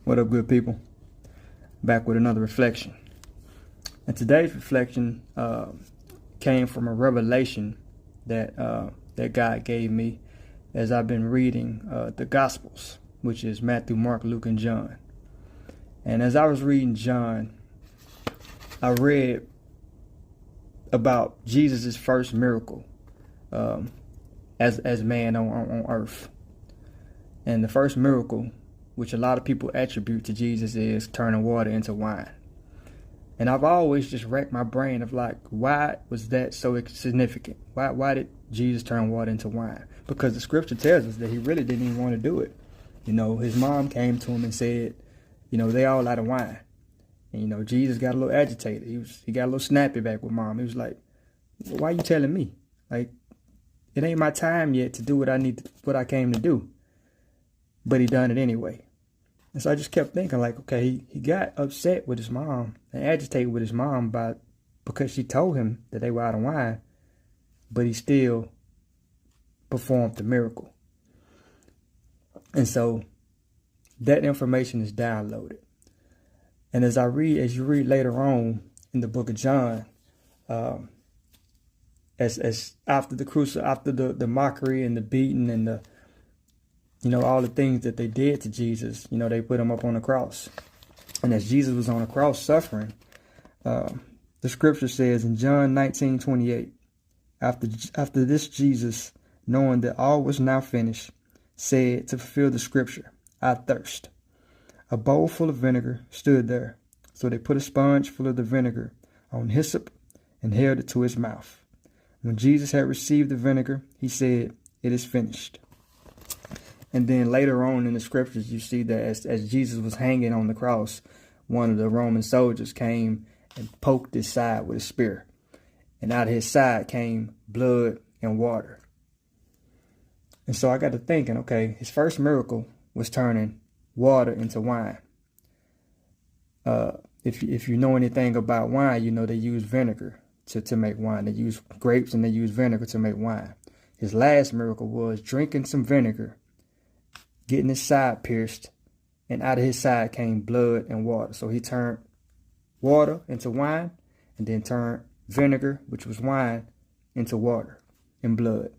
What up, good people? Back with another reflection. And today's reflection came from a revelation that that God gave me as I've been reading the Gospels, which is Matthew, Mark, Luke, and John. And as I was reading John, I read about Jesus' first miracle as man on earth. And the first miracle, which a lot of people attribute to Jesus, is turning water into wine. And I've always just racked my brain of like, why was that so significant? Why did Jesus turn water into wine? Because the scripture tells us that he really didn't even want to do it. You know, his mom came to him and said, you know, they all out of wine. And, you know, Jesus got a little agitated. He got a little snappy back with mom. He was like, why you telling me? Like, it ain't my time yet to do what I came to do. But he done it anyway. And so I just kept thinking, like, okay, he got upset with his mom and agitated with his mom because she told him that they were out of wine, but he still performed the miracle. And so that information is downloaded. And as you read later on in the book of John, as after the mockery and the beating and the, you know, all the things that they did to Jesus, you know, they put him up on the cross. And as Jesus was on the cross suffering, the scripture says in John 19:28, after this Jesus, knowing that all was now finished, said to fulfill the scripture, I thirst. A bowl full of vinegar stood there. So they put a sponge full of the vinegar on hyssop and held it to his mouth. When Jesus had received the vinegar, he said, it is finished. And then later on in the scriptures, you see that as Jesus was hanging on the cross, one of the Roman soldiers came and poked his side with a spear. And out of his side came blood and water. And so I got to thinking, okay, his first miracle was turning water into wine. If you know anything about wine, you know they use vinegar to make wine. They use grapes and they use vinegar to make wine. His last miracle was drinking some vinegar, getting his side pierced, and out of his side came blood and water. So he turned water into wine and then turned vinegar, which was wine, into water and blood.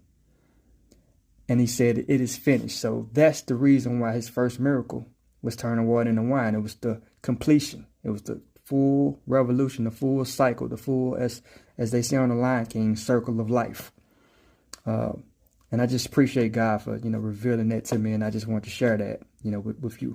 And he said, it is finished. So that's the reason why his first miracle was turning water into wine. It was the completion. It was the full revolution, the full cycle, the full, as they say on the Lion King, circle of life. And I just appreciate God for, you know, revealing that to me. And I just want to share that, you know, with you.